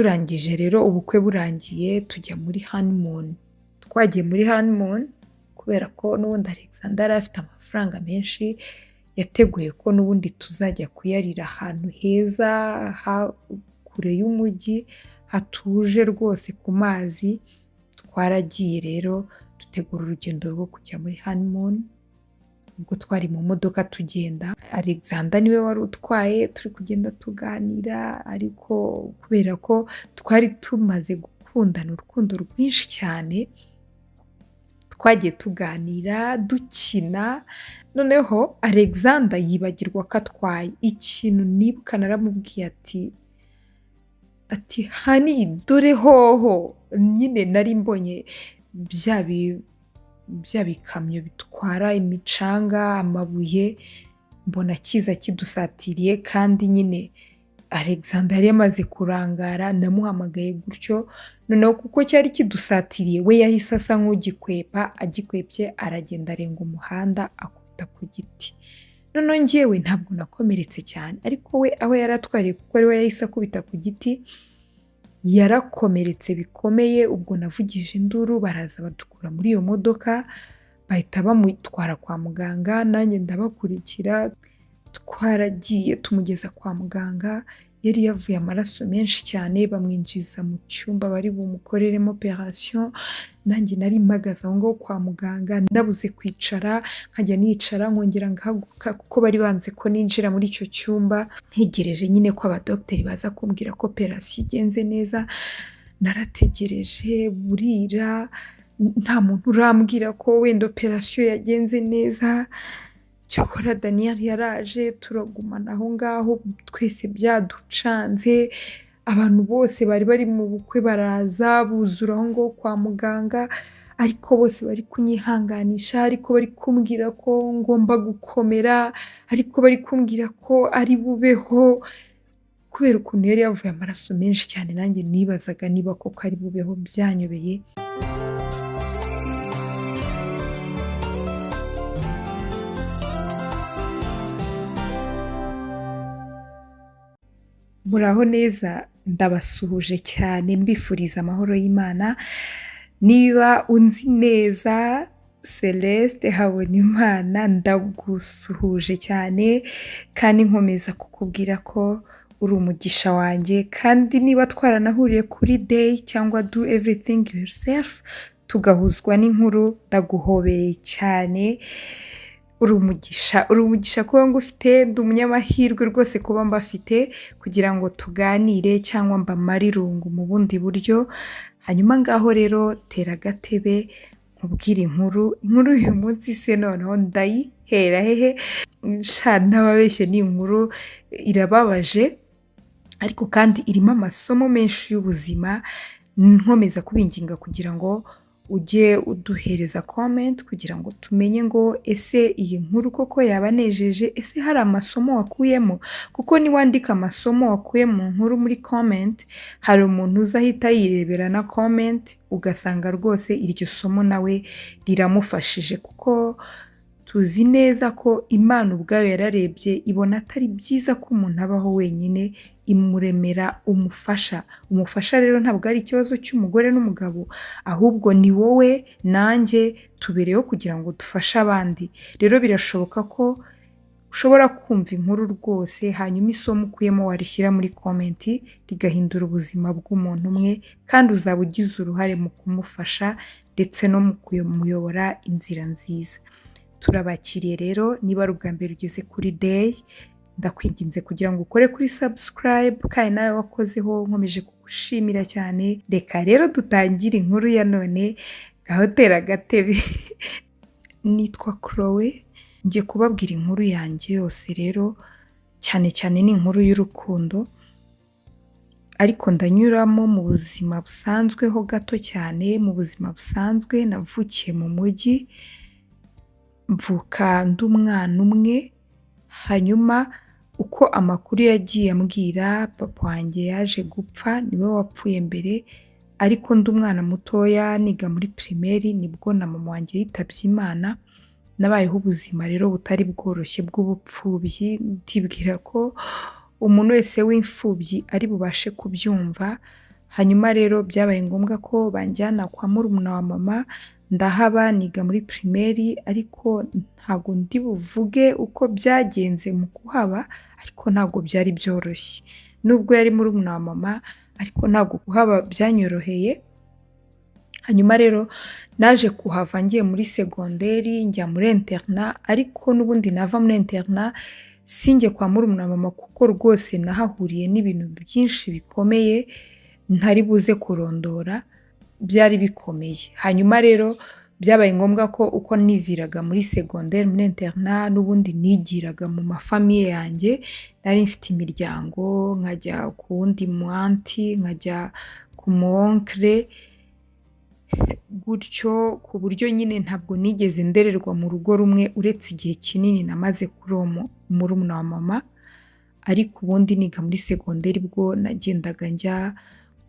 turangije rero ubukwe burangiye tujya muri honeymoon. Twagiye muri honeymoon kubera ko n'ubundi Alexander yari afite amafaranga menshi, yateguye ko n'ubundi tuzajya kuyarira ahantu heza kure y'umujyi hatuje rwose ku mazi. Twaragiye rero dutegura urugendo rwo kujya muri honeymoon. Ubwo twari mu modoka tugenda, Alexander niwe wari utwaye, turi kugenda tuganira, ariko kubera ko twari tumaze gukundana urukundo rwinshi cyane, twagiye tuganira dukina, noneho Alexander yibagirwa ko atwaye. Ikintu nibuka naramubwiye ati hani dore hoho, nyine nari mbonye bya bikamyo bitwara imicanga, amabuye, mbona kiza kidusatiriye kandi nyine Alexander yari yamaze kurangara. Namuhamagaye gutyo, noneho kuko cyari kidusatiriye we yahise asa nk'ugikwepa, agikwepye aragenda arenga umuhanda akubita ku giti. Noneho njyewe ntabwo nakomeretse cyane, ariko we aho yari atwariye kuko ari we yahise akubita ku giti yarakomeretse bikomeye. Ubwo navugije induru, baraza badukura muri iyo modoka bahita bamutwara kwa muganga, nanjye ndabakurikira. Twaragiye tumugeza kwa muganga, yari yavuye amaraso menshi cyane, bamwinjiza mu cyumba bari bumukoreremo operation. Nanjye nari mpagaze aho ngaho kwa muganga, nabuze kwicara, nkajya nicara nkongera ngahaguruka kuko bari banze ko ninjira muri icyo cyumba. Ntegereje nyine ko abadogiteri baza kumbwira ko operation igenze neza. Narategereje burira, nta muntu urambwira ko wenda operation yagenze neza. Cyokora Daniel yaraje, turagumana aho ngaho, twese byaducanze. Abantu bose bari mu bukwe baraza buzura aho ngaho kwa muganga, ariko bose bari kunyihanganisha, ariko bari kumbwira ko ngomba gukomera, ariko bari kumbwira ko ari bubeho. Kubera ukuntu yari yavuye amaraso menshi cyane, nanjye nibazaga niba koko ari bubeho, byanyobeye. Muraho neza, ndabasuhuje cyane mbifuriza amahoro y'Imana. Niba unzi neza Celeste Habonimana, ndagusuhuje cyane kandi nkomeza kukubwira ko uri umugisha wanjye. Kandi niba twaranahuriye kuri day cyangwa do everything yourself tugahuzwa n'inkuru, ndaguhobereye cyane. Uri umugisha kuba ngufite, ndi umunyamahirwe rwose kuba mbafite kugira ngo tuganire cyangwa mbamare irungu mu bundi buryo. Hanyuma ngaho rero tera agatebe nkubwire inkuru uyu munsi se noneho ndayihera hehe? Ntababeshye, ni inkuru irababaje ariko kandi irimo amasomo menshi y'ubuzima. Nkomeza kubinginga kugira ngo ujye uduhereza comment kugira ngo tumenye ngo ese iyi nkuru koko yabanejeje, ese hari amasomo wakuyemo. Kuko niwandika amasomo wakuye mu nkuru muri comment, hari umuntu uzahita yirebera na comment ugasanga rwose iryo somo nawe riramufashije. Kuko tuzi neza ko Imana ubwayo yararebye ibona atari byiza ko umuntu abaho wenyine, imuremera umufasha. Umufasha rero ntabwo ari ikibazo cy'umugore n'umugabo, ahubwo ni wowe nanjye tubereyeho kugira ngo dufashe abandi. Rero birashoboka ko ushobora kumva inkuru rwose, hanyuma isomo ukuyemo warishyira muri comment rigahindura ubuzima bw'umuntu umwe, kandi uzaba ugize uruhare mu kumufasha ndetse no mu kumuyobora inzira nziza. Turabakiriye rero, niba ari ubwa mbere ugeze kuri day, ndakwinginze kugira ngo ukore kuri subscribe, kandi nawe wakozeho nkomeje kugushimira cyane. Reka rero dutangire inkuru ya none, ngaho tera agatebe. Nitwa Chloe, ngiye kubabwira inkuru yanjye yose rero, cyane cyane ni inkuru y'urukundo, ariko ndanyuramo mu buzima busanzweho gato cyane. Mu buzima busanzwe navukiye mu mujyi, mvuka ndi umwana umwe. Hanyuma uko amakuru yagiye ambwira, papa wanjye yaje gupfa, niwe wapfuye mbere, ariko ndi umwana mutoya niga muri primaire nibwo na mama wanjye yitabye Imana. Nabayeho ubuzima rero butari bworoshye bw'ubupfubyi, ndibwira ko umuntu wese w'imfubyi ari bubashe kubyumva. hanyuma rero byabaye ngombwa ko banjyana kwa murumuna wa mama, ndahaba niga muri primaire ariko ntago ndi buvuge uko byagenze mu kuhaba, ariko ntago byari byoroshye. Nubwo yari murumuna wa mama ariko ntago kuhaba byanyoroheye, hanyuma rero naje kuhava ngiye muri segonderi njya muri internat, ariko n'ubundi nava muri internat sinjye kwa murumuna wa mama kuko rwose nahahuriye n'ibintu byinshi bikomeye ntari buze kurondora, byari bikomeye. Hanyuma rero byabaye ngombwa ko uko niviraga muri segonderi muri internat n'ubundi nigiraga mu mafamiye yanjye, nari mfite imiryango nkajya ku wundi mu anti, nkajya ku mu onkle, gutyo ku buryo nyine ntabwo nigeze ndererwa mu rugo rumwe uretse igihe kinini namaze kuri uwo murumuna wa mama, ariko ubundi niga muri segonderi bwo nagendaga njya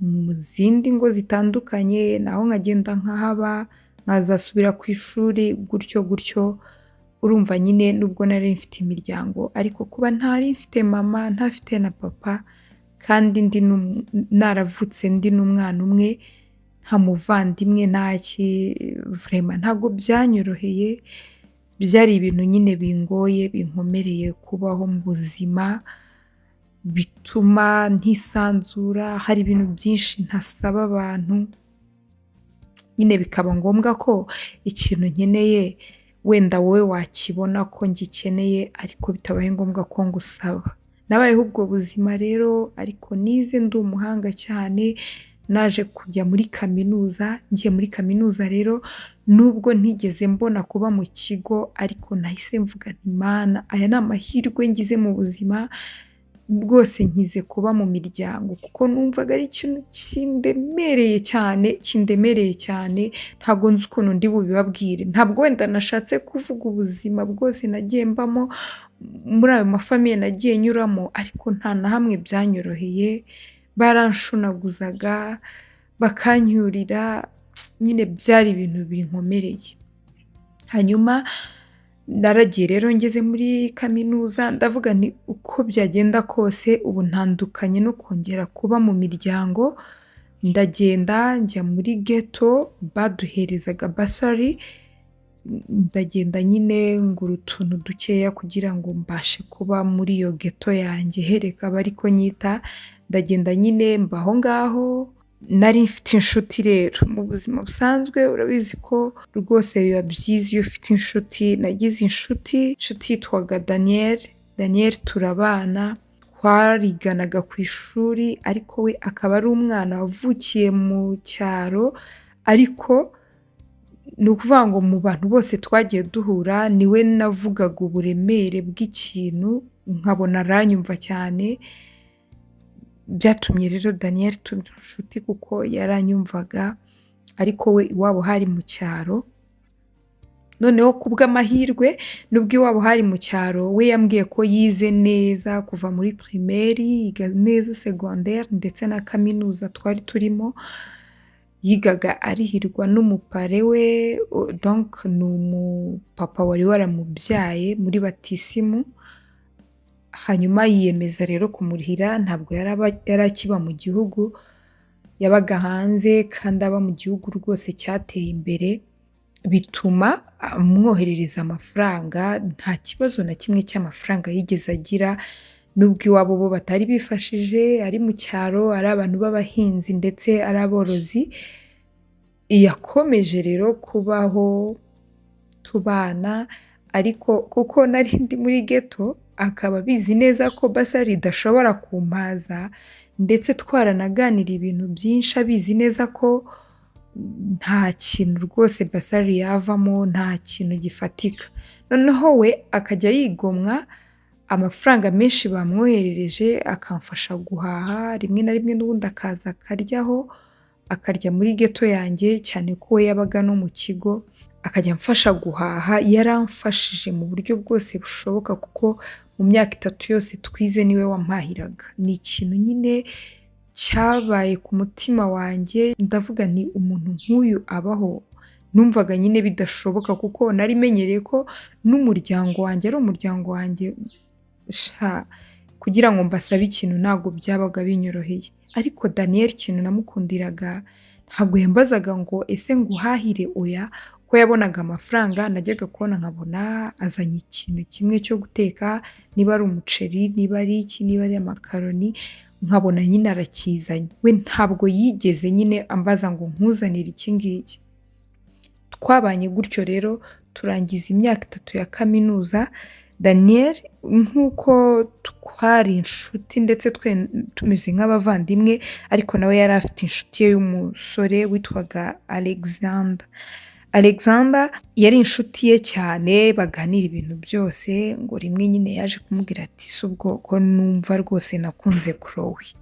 mu zindi ngo zitandukanye, naho nkagenda nkahaba nkazasubira ku ishuri gutyo gutyo. Urumva nyine nubwo nari mfite imiryango ariko kuba ntari mfite mama ntafite na papa kandi naravutse ndi n'umwana umwe nta muvandimwe ntaki, vraiment ntago byanyoroheye, byari ibintu nyine bingoye binkomereye kubaho mu buzima, bituma ntisanzura, hari ibintu byinshi ntasaba abantu, nyine bikaba ngombwa ko ikintu nkeneye wenda wowe wakibona ko ngikeneye ariko bitabaye ngombwa ko ngusaba. Nabayeho ubwo buzima rero ariko nize ndi umuhanga cyane, naje kujya muri kaminuza, ngiye muri kaminuza rero nubwo ntigeze mbona kuba mu kigo ariko nahise mvuga nti Mana aya ni amahirwe ngize mu buzima, rwose nkize kuba mu miryango kuko numvaga ari ikintu kindemereye cyane, ntabwo nzi ukuntu ndi bubibabwire, ntabwo wenda nashatse kuvuga ubuzima bwose nagiye mbamo muri ayo mafamiye nagiye nyuramo, ariko nta na hamwe byanyoroheye, baranshunaguzaga bakancyurira, nyine byari ibintu binkomereye. Hanyuma naragiye rero ngeze muri kaminuza ndavuga nti uko byagenda kose ubu ntandukanye no kongera kuba mu miryango, ndagenda njya muri ghetto baduherezaga basari, ndagenda nyine ngura utuntu dukeya kugira ngo mbashe kuba muri iyo ghetto yanjye hereka aba ariko nyita, ndagenda nyine mbaho ngaho. Nari mfite inshuti rero mu buzima busanzwe urabizi ko rwose biba byiza iyo ufite inshuti, nagize inshuti yitwaga Daniel turabana, twariganaga ku ishuri ariko we akaba ari umwana wavukiye mu cyaro, ariko ni ukuvuga ngo mu bantu bose twagiye duhura niwe navugaga uburemere bw'ikintu nkabona aranyumva cyane, byatumye rero Daniel tuba inshuti kuko yaranyumvaga ariko we iwabo hari mu cyaro. Noneho kubw'amahirwe nubwo iwabo hari mu cyaro, we yambwiye ko yize neza kuva muri primaire, yiga neza segonderi ndetse na kaminuza twari turimo, yigaga arihirwa n'umupare we, donc ni umupapa wari waramubyaye muri batisimu, hanyuma yiyemeza rero kumurihira, ntabwo yari akiba mu gihugu, yabaga hanze kandi aba mu gihugu rwose cyateye imbere, bituma amwoherereza amafaranga, nta kibazo na kimwe cy'amafaranga yigeze agira, nubwo iwabo bo batari bifashije, ari mu cyaro, ari abantu b'abahinzi ndetse ari aborozi. Yakomeje rero kubaho tubana, ariko kuko nari ndi muri ghetto akaba abizi neza ko basari idashobora kumpaza, ndetse twaranaganira ibintu byinshi abizi neza ko nta kintu rwose basari yavamo, nta kintu gifatika. Noneho we akajya yigomwa amafaranga menshi bamwoherereje akamfasha guhaha, rimwe na rimwe n'ubundi akaza akaryaho, akarya muri ghetto yanjye, cyane ko we yabaga no mu kigo, akajya amfasha guhaha. Yaramfashije mu buryo bwose bushoboka kuko mu myaka 3 yose twize niwe wampahiraga. Ni ikintu nyine cyabaye ku mutima wanjye, ndavuga ni umuntu nk'uyu abaho, numvaga nyine bidashoboka kuko nari menyereye ko n'umuryango wanjye ari umuryango wanjye, kugira ngo mbasabe ikintu ntabwo byabaga binyoroheye, ariko Daniel ikintu namukundiraga ntabwo yambazaga ngo ese nguhahire, oya, ko yabonaga amafaranga najyaga kubona nkabona azanye ikintu kimwe cyo guteka, niba ari umuceri, niba ari iki, niba ari amakaroni, nkabona nyine arakizanye. We ntabwo yigeze nyine ambaza ngo nkuzanire iki ngiki. Twabanye gutyo rero turangiza imyaka 3 ya kaminuza. Daniel nk'uko twari inshuti ndetse tumeze nk'abavandimwe, ariko nawe yari afite inshuti ye y'umusore witwaga Alexander yari inshuti ye cyane, baganira ibintu byose, ngo rimwe nyine yaje kumubwira ati si ubwoko numva rwose nakunze Chloe.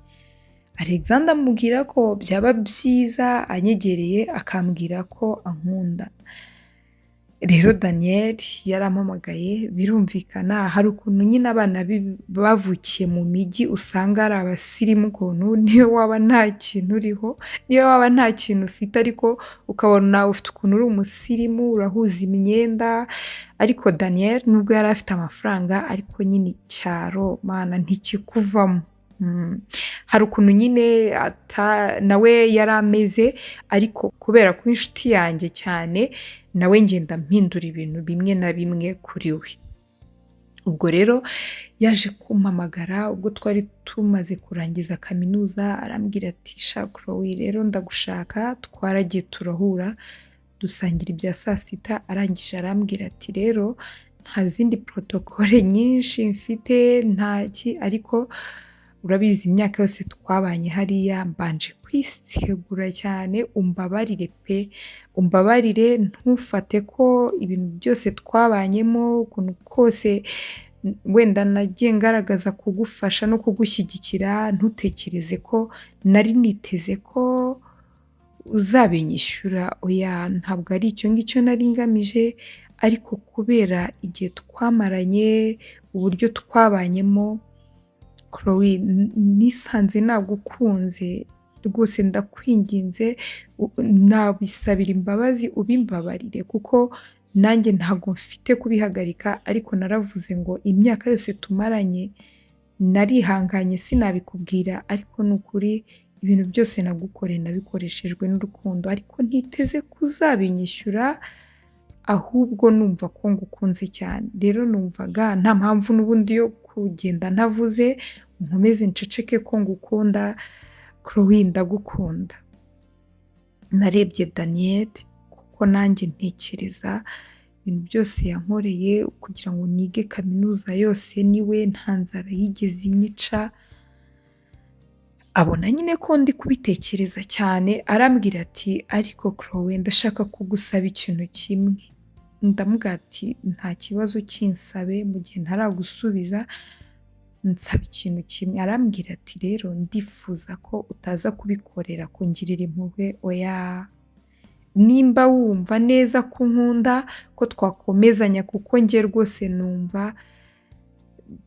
Alexander amubwira ko byaba byiza anyegereye akambwira ko ankunda. Rero Daniel yarampamagaye, birumvikana hari ukuntu nyine abana bavukiye mu mijyi usanga ari abasirimu ukuntu, niyo waba nta kintu uriho, niyo waba nta kintu ufite ariko ukabona ufite ukuntu uri umusirimu, urahuza imyenda. Ariko Daniel nubwo yari afite amafaranga ariko nyine icyaro mana ntikikuvamo. Hari ukuntu nyine nawe yari ameze, ariko kubera ko inshuti yanjye cyane nawe ngenda mpindura ibintu bimwe na bimwe kuri we. Ubwo rero yaje kumpamagara ubwo twari tumaze kurangiza kaminuza, arambwira ati sha Chloe rero ndagushaka. Twaragiye turahura dusangira ibya saa sita, arangije arambwira ati rero nta zindi protokole nyinshi mfite ntaki, ariko urabizi imyaka yose twabanye hariya mbanje kwisegura cyane, umbabarire pe, umbabarire ntufate ko ibintu byose twabanyemo ukuntu kose wenda nagiye ngaragaza kugufasha no kugushyigikira, ntutekereze ko nari niteze ko uzabinyishyura, oya ntabwo ari icyo ngicyo nari ngamije, ariko kubera igihe twamaranye, uburyo twabanyemo Chloe, nisanze nagukunze rwose, ndakwinginze nabisabira imbabazi ubimbabarire, kuko nanjye ntabwo mfite kubihagarika, ariko naravuze ngo imyaka yose tumaranye narihanganye sinabikubwira, ariko ni ukuri ibintu byose nagukoreye nabikoreshejwe n'urukundo, ariko ntiteze kuzabinyishyura, ahubwo numva ko ngukunze cyane. Rero numvaga nta mpamvu n'ubundi yo kugenda ntavuze, nkomeze nceceke ko ngukunda Chloe, ndagukunda. Narebye Daniel kuko nanjye ntekereza ibintu byose yankoreye kugira ngo nige kaminuza yose, niwe nta nzara yigeze inyica. Abona nyine ko ndi kubitekereza cyane, arambwira ati ariko Chloe ndashaka kugusaba ikintu kimwe. Ndamubwira ati nta kibazo kinsabe, mu gihe ntaragusubiza nsaba ikintu kimwe. Arambwira ati rero ndifuza ko utaza kubikorera kungirira impuhwe, oya, nimba wumva neza ko unkunda ko twakomezanya, kuko njye rwose numva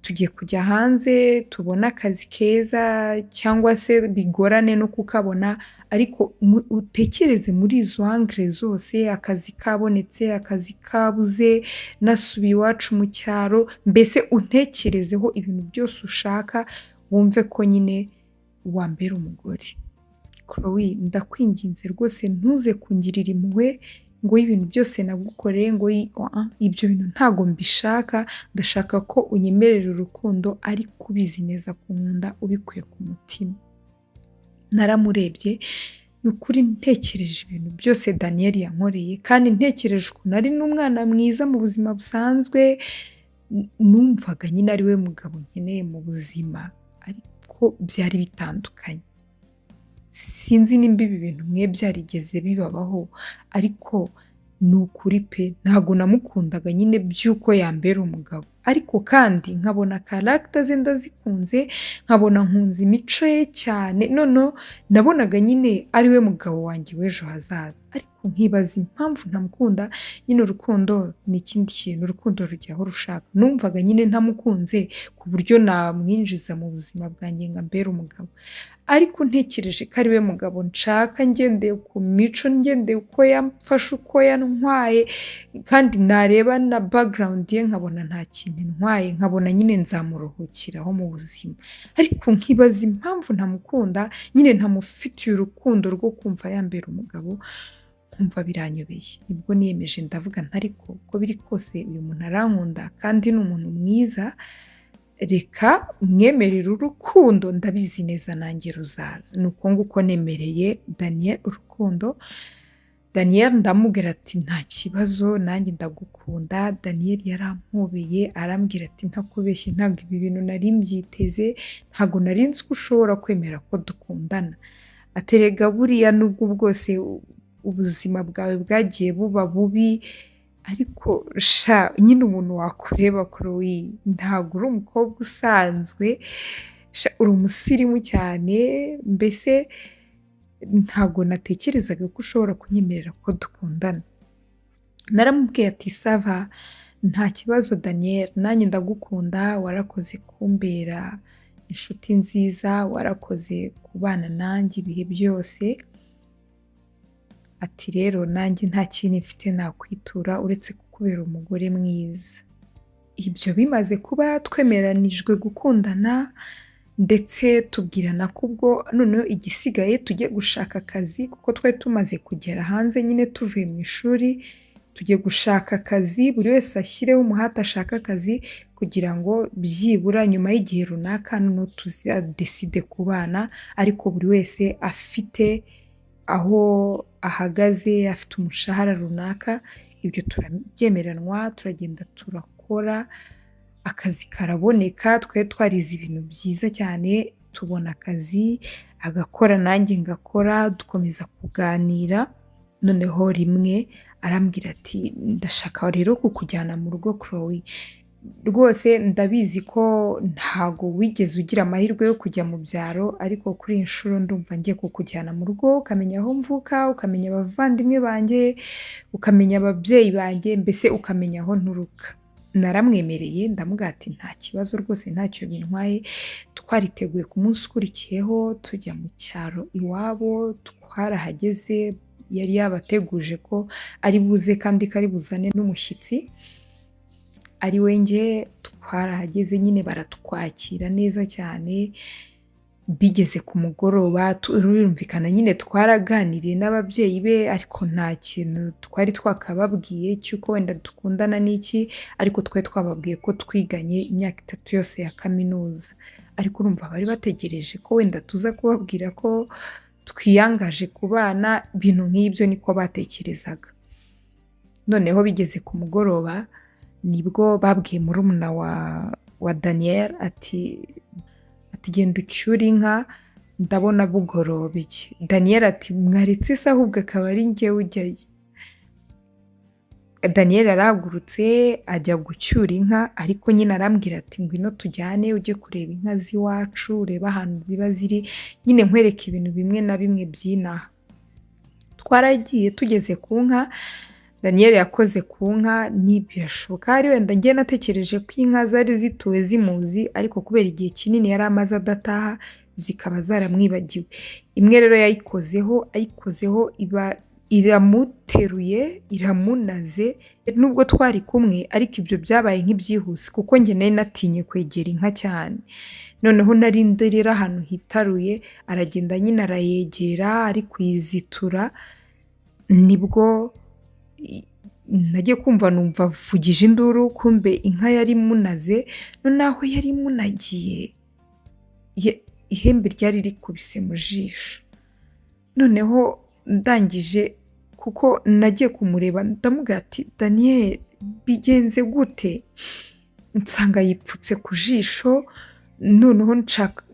tugiye kujya hanze tubona akazi keza, cyangwa se bigorane no kukabona, ariko utekereze muri izo angire zose, akazi kabonetse, akazi kabuze, nasubiye iwacu mu cyaro, mbese untekerezeho ibintu byose ushaka, wumve ko nyine wambera umugore. Chloe, ndakwinginze rwose ntuze kungirira impuhwe ngo ibintu byose nagukoreye ngo ibyo bintu ntago mbishaka, ndashaka ko unyemerera urukundo ariko ubizi neza ko nkunda, ubikuye ku mutima. Naramurebye, ni ukuri ntekereje ibintu byose Daniel yankoreye, kandi ntekereje ukuntu ari n'umwana mwiza mu buzima busanzwe, numvaga nyine ari we mugabo nkeneye mu buzima, ariko byari bitandukanye. Sinzi nimba ibi bintu mwe byarigeze bibabaho, ariko ni ukuri pe, ntabwo namukundaga nyine by'uko yambera umugabo, ariko kandi nkabona karagita ze ndazikunze, nkabona nkunze imico ye cyane, noneho nabonaga nyine ari we mugabo wanjye w'ejo hazaza, ariko nkibaza impamvu ntamukunda. Nyine urukundo ni ikindi kintu, urukundo rujya aho rushaka. Numvaga nyine ntamukunze ku buryo namwinjiza mu buzima bwanjye ngo ambere umugabo, ariko ntekereje ko ari we mugabo nshaka, ngendeye ku mico, ngendeye uko yamfashe, uko yantwaye, kandi nareba na background ye nkabona nta kintu kintu intwaye nkabona nyine nzamuruhukiraho mu buzima, ariko nkibaza impamvu ntamukunda, nyine ntamufitiye urukundo rwo kumva yambera umugabo, nkumva biranyobeye. Nibwo niyemeje ndavuga nti ariko uko biri kose uyu muntu arankunda kandi ni umuntu mwiza, reka mwemerere urukundo, ndabizi neza nanjye ruzaza. Ni uko nguko nemereye Daniel urukundo. Daniel ndamubwira ati nta kibazo nanjye ndagukunda. Daniel yarampobeye arambwira ati ntakubeshye ntabwo ibi bintu nari mbyiteze, ntabwo nari nzi ko ushobora kwemera ko dukundana. Aterega buriya nubwo bwose ubuzima bwawe bwagiye buba bubi, ariko sha nyine umuntu wakureba Chloe ntabwo uri umukobwa usanzwe, sha uri umusirimu cyane, mbese ntabwo natekerezaga ko ushobora kunyemerera ko dukundana. Naramubwiye ati sava nta kibazo Daniel, nanjye ndagukunda, warakoze kumbera inshuti nziza, warakoze kubana nanjye ibihe byose. Ati rero nanjye nta kintu mfite nakwitura uretse kukubera umugore mwiza. Ibyo bimaze kuba twemeranijwe gukundana, ndetse tubwirana ko ubwo noneho igisigaye tujye gushaka akazi, kuko twari tumaze kugera hanze nyine tuvuye mu ishuri, tujye gushaka akazi, buri wese ashyireho umuhate ashaka akazi, kugira ngo byibura nyuma y'igihe runaka noneho tuzadeside kubana, ariko buri wese afite aho ahagaze, afite umushahara runaka. Ibyo turabyemeranwa, turagenda turakora, akazi karaboneka. Twari twarize ibintu byiza cyane, tubona akazi, agakora nanjye ngakora, dukomeza kuganira. Noneho rimwe arambwira ati ndashaka rero kukujyana mu rugo Chloe, rwose ndabizi ko ntago wigeze ugira amahirwe yo kujya mu byaro, ariko kuri iyi nshuro ndumva ngiye kukujyana mu rugo, ukamenya aho mvuka, ukamenya abavandimwe banjye, ukamenya ababyeyi banjye, mbese ukamenya aho nturuka. Naramwemereye ndamubwira ati nta kibazo rwose ntacyo bintwaye. Twariteguye ku munsi ukurikiyeho tujya mu cyaro iwabo, twarahageze, yari yabateguje ko ari buze kandi ko ari buzane n'umushyitsi ari we njye. Twarahageze nyine baratwakira neza cyane. Bigeze ku mugoroba turumvikana nyine twaraganiriye n'ababyeyi be, ariko nta kintu twari twakababwiye cy'uko wenda dukundana n'iki, ariko twari twababwiye ko twiganye imyaka 3 yose ya kaminuza. Ariko urumva bari bategereje ko wenda tuza kubabwira ko twiyangaje ku bana, ibintu nk'ibyo niko batekerezaga. Noneho bigeze ku mugoroba nibwo babwiye murumuna wa Daniel ati genda ucyure inka, ndabona bugorobye. Daniel ati mwaretse se ahubwo akaba ari njyewe ujyayo. Daniel arahagurutse ajya gucyura inka, ariko nyine arambwira ati ngwino tujyane ujye kureba inka z'iwacu, urebe ahantu ziba ziri, nyine nkwereka ibintu bimwe na bimwe by'inaha. Twaragiye tugeze ku nka, Daniel yakoze ku nka, ntibirashoboka hari wenda njye natekereje ko inka zari zituwe zimuzi, ariko kubera igihe kinini yari amaze adataha zikaba zaramwibagiwe. Imwe rero ayikozeho iba iramuteruye, iramunaze. Nubwo twari kumwe, ariko ibyo byabaye nk'ibyihuse kuko njye nari natinye kwegera inka cyane. Noneho nari ndirira ahantu hitaruye, aragenda nyine arayegera, ari kuyizitura. Nibwo nagiye kumva numva vugije induru, kumbe inka yari imunaze. Noneho yari imunagiye, ihembe ryari rikubise mu jisho. Noneho ndangije, kuko nagiye kumureba, ndamubwira ati Daniel bigenze gute? Nsanga yipfutse ku jisho. Noneho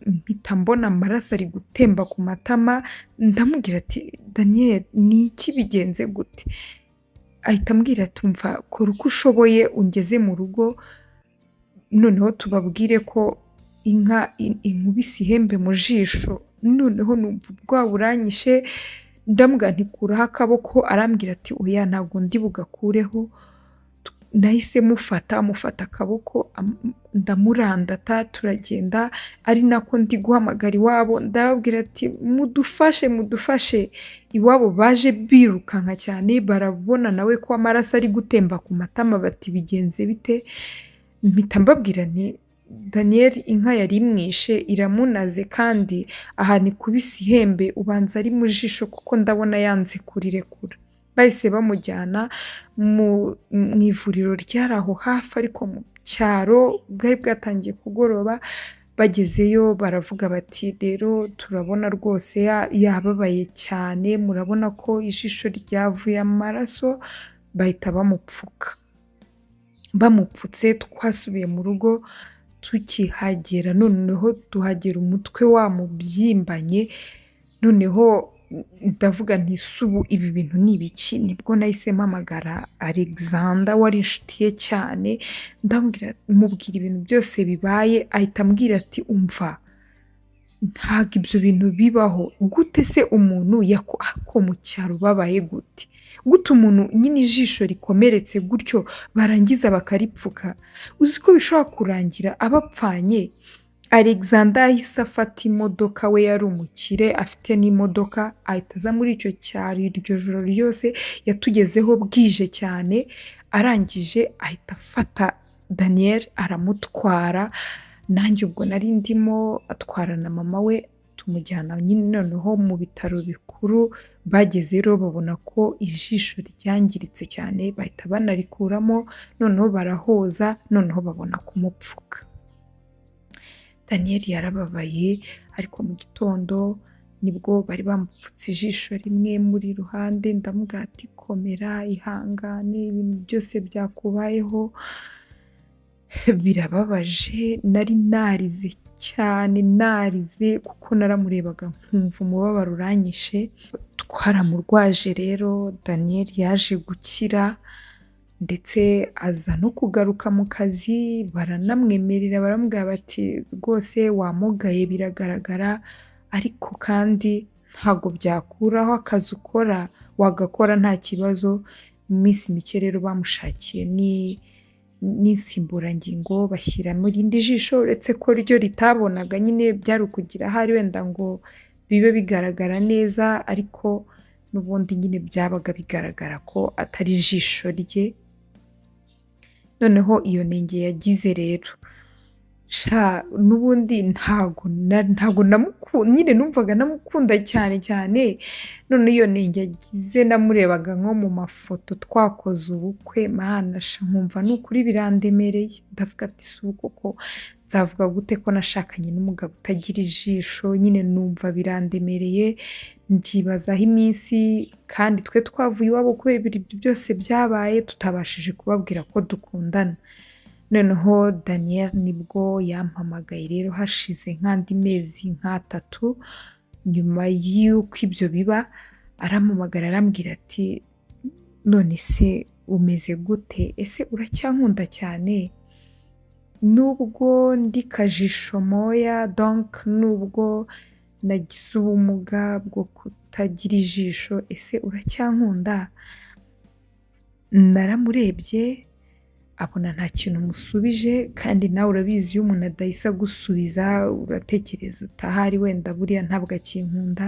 mpita mbona amaraso ari gutemba ku matama. Ndamubwira ati Daniel ni iki bigenze gute? Ahita ambwira ati umva kora uko ushoboye ungeze mu rugo, noneho tubabwire ko inka inkubise ihembe mu jisho. Noneho numva ubwoba buranyishe, ndamubwira nti kuraho akaboko. Arambwira ati oya ntabwo ndi bugakureho. Nahise mufata akaboko, ndamurandata, turagenda. Ari nako ndi guhamagara iwabo, ndababwira ati mudufashe. Iwabo baje birukanka cyane, barabona nawe ko amaraso ari gutemba ku matama, bati bigenze bite? mpita mbabwira nti Daniel inka yari imwishe iramunaze kandi aha nikubise ihembe ubanza ari mu jisho kuko ndabona yanze kurirekura. Bahise bamujyana mu ivuriro ryari aho hafi ariko mu cyaro bwari bwatangiye kugoroba, bagezeyo baravuga bati rero turabona rwose yababaye cyane, murabona ko ijisho ryavuye amaraso, bahita bamupfuka. Bamupfutse twasubiye mu rugo, tukihagera noneho tuhagera umutwe wamubyimbanye, noneho ndavuga nti ese ubu ibi bintu ni ibiki? Nibwo nahise mpamagara Alexander wari inshuti ye cyane, mubwira ibintu byose bibaye, ahita ambwira ati umva ntabwo ibyo bintu bibaho, gute se umuntu ko mu cyaro babaye gute? Gute umuntu nyine ijisho rikomeretse gutyo barangiza bakaripfuka? Uzi ko bishobora kurangira abapfanye? Alexander yahise afata imodoka, we yari umukire afite n'imodoka, ahita aza muri icyo cyaro iryo joro ryose, yatugezeho bwije cyane, arangije ahita afata Daniel aramutwara, nanjye ubwo nari ndimo atwara na mama we, tumujyana nyine noneho mu bitaro bikuru. Bageze rero babona ko ijisho ryangiritse cyane, bahita banarikuramo, noneho barahoza, noneho babona kumupfuka. Daniel yarababaye ariko mu gitondo nibwo bari bamupfutse ijisho rimwe muri ruhande, ndamubwira ati komera ihangane ibintu byose byakubayeho birababaje. Nari narize cyane, narize kuko naramurebaga nkumva umubabaro uranyishe. Twaramurwaje rero, Daniel yaje gukira ndetse aza no kugaruka mu kazi, baranamwemerera baramubwira bati rwose wamugaye biragaragara, ariko kandi ntabwo byakuraho akazi ukora, wagakora nta kibazo. Mu minsi mike rero bamushakiye n'insimburangingo bashyira mu rindi jisho, uretse ko ryo ritabonaga, nyine byari ukugira ahari wenda ngo bibe bigaragara neza, ariko n'ubundi nyine byabaga bigaragara ko atari ijisho rye. Noneho iyo nenge yagize rero n'ubundi ntago nyine numvaga namukunda cyane cyane, none iyo nenge yagize namurebaga nko mu mafoto twakoze ubukwe, mana nkumva ni ukuri birandemereye, ndavuga ati si ubu koko nzavuga gute ko nashakanye n'umugabo utagira ijisho? Nyine numva birandemereye, mbyibazaho iminsi, kandi twe twavuye iwabo kubera ibyo byose byabaye, tutabashije kubabwira ko dukundana. Noneho Daniel nibwo yampamagaye rero hashize nk'andi mezi nk'atatu nyuma y'uko ibyo biba, arampamagara arambwira ati none se umeze gute? Ese uracyankunda cyane? Nubwo ndi kajisho moya, donc nubwo nagize ubumuga bwo kutagira ijisho, ese uracyankunda? Naramurebye abona nta kintu musubije, kandi nawe urabizi iyo umuntu adahise agusubiza uratekereza utahari wenda buriya ntabwo akinkunda.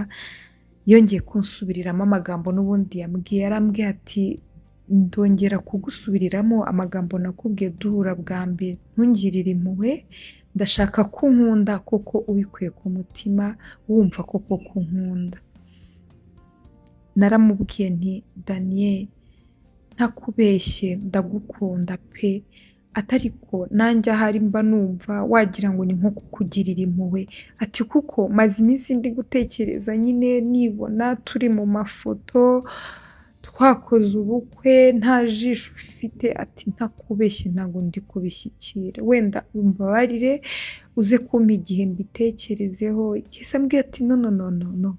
Yongeye kunsubiriramo amagambo n'ubundi yambwiye, arambwiye ati ndongera kugusubiriramo amagambo nakubwiye duhura bwa mbere, ntungirire impuhwe, ndashaka ko unkunda koko ubikuye ku mutima, wumva koko ko unkunda. Naramubwiye nti Daniel ntakubeshye ndagukunda pe, atariko nanjye ahari mba numva wagira ngo ni nko kukugirira impuhwe, ati kuko maze iminsi ndi gutekereza nyine nibona turi mu mafoto twakoze ubukwe nta jisho ufite, ati ntakubeshye ntabwo ndi kubishyikira, wenda umbabarire uze kumpa igihe mbitekerezeho. Yahise ambwira ati no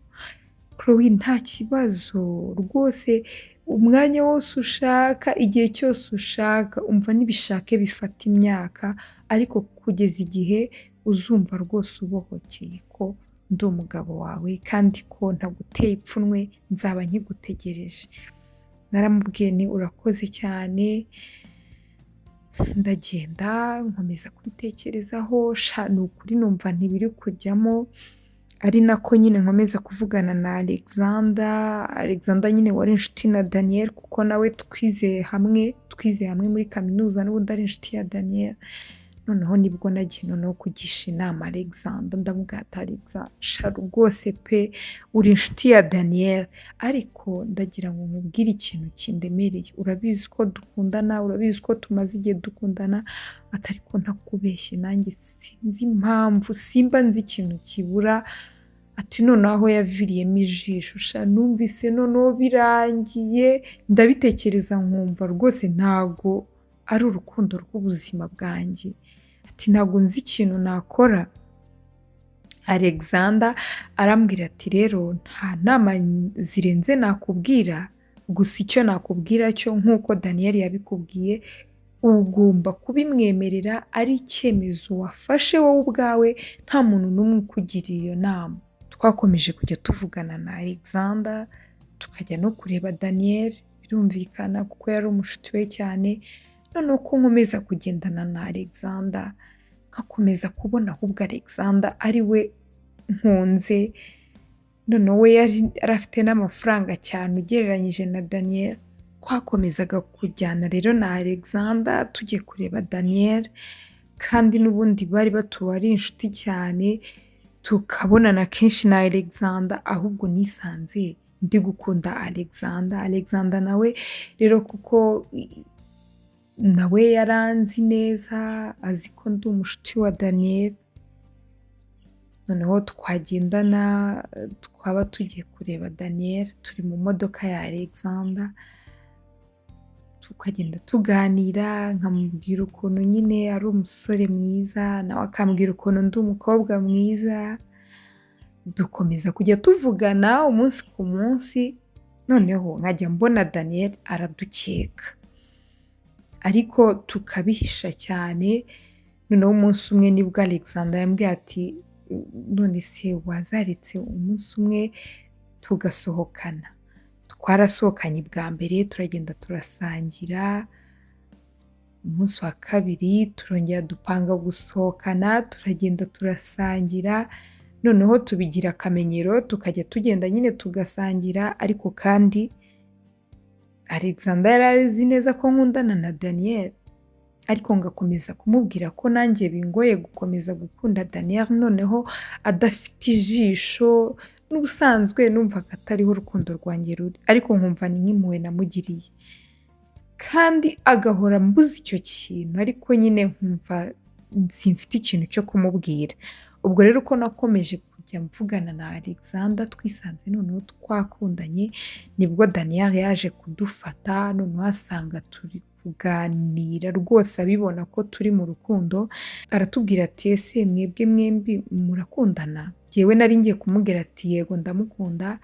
Chloe nta kibazo rwose, umwanya wose ushaka, igihe cyose ushaka, umva nibishake bifata imyaka, ariko kugeza igihe uzumva rwose ubohokeye ko ndi umugabo wawe kandi ko ntaguteye ipfunwe, nzaba nkigutegereje. Naramubwiye nti urakoze cyane, ndagenda nkomeza kubitekerezaho, ni ukuri numva ntibiri kujyamo, ari nako nyine nkomeza kuvugana na Alexander nyine wari inshuti na Daniel kuko nawe twize hamwe muri kaminuza n'ubundi ari inshuti ya Daniel. Noneho nibwo nagiye noneho kugisha inama Alexander, ndamubwira ati Alexander rwose pe uri inshuti ya Daniel, ariko ndagira ngo nkubwire ikintu kindemereye, urabizi ko dukundana, urabizi ko tumaze igihe dukundana, ariko ntakubeshye nanjye sinzi impamvu, simba nzi ikintu kibura, ati noneho aho yaviriyemo ijisho numvise noneho birangiye, ndabitekereza nkumva rwose ntago ari urukundo rw'ubuzima bwanjye, ati ntago nzi ikintu nakora. Alexander arambwira ati rero nta nama zirenze nakubwira, gusa icyo nakubwira cyo nk'uko Daniel yabikubwiye ugomba kubimwemerera, ari icyemezo wafashe wowe ubwawe, nta muntu n'umwe ukugiriye iyo nama. Twakomeje kujya tuvugana na Alexander, tukajya no kureba Daniel, birumvikana kuko yari umushuti we cyane. Noneho ko nkomeza kugendana na Alexander, nkakomeza kubona ahubwo Alexander ari we nkunze, noneho we yari afite n'amafaranga cyane ugereranyije na Daniel. Twakomezaga kujyana rero na Alexander tujye kureba Daniel, kandi n'ubundi bari batuwe ari inshuti cyane, tukabonana kenshi na Alexander, ahubwo nisanze ndi gukunda Alexander nawe rero kuko nawe yaranzi neza, azi ko ndi umushuti wa Daniel. Noneho twagendana, twaba tugiye kureba Daniel turi mu modoka ya Alexander, tukagenda tuganira, nkamubwira ukuntu nyine ari umusore mwiza, nawe akambwira ukuntu ndi umukobwa mwiza, dukomeza kujya tuvugana umunsi ku munsi. Noneho nkajya mbona Daniel aradukeka, ariko tukabihisha cyane. Noneho umunsi umwe nibwo Alexander yambwiye ati none se wazaretse umunsi umwe tugasohokana. Twarasohokanye bwa mbere, turagenda turasangira, umunsi wa kabiri turongera dupanga gusohokana, turagenda turasangira, noneho tubigira akamenyero tukajya tugenda nyine tugasangira. Ariko kandi Alexander yari azi neza ko nkundana na Daniel, ariko ngakomeza kumubwira ko nanjye bingoye gukomeza gukunda Daniel noneho adafite ijisho. N'ubusanzwe numvaga atariho urukundo rwanjye ruri, ariko nkumva ni nk'impuhwe namugiriye, kandi agahora mbuze icyo kintu, ariko nyine nkumva simfite ikintu cyo kumubwira. Ubwo rero uko nakomeje kujya mvugana na Alexander, twisanze noneho twakundanye, nibwo Daniel yaje kudufata, noneho asanga turi kuganira rwose abibona ko turi mu rukundo. Aratubwira ati ese mwebwe mwembi murakundana? Jyewe nari ngiye kumubwira ati yego ndamukunda,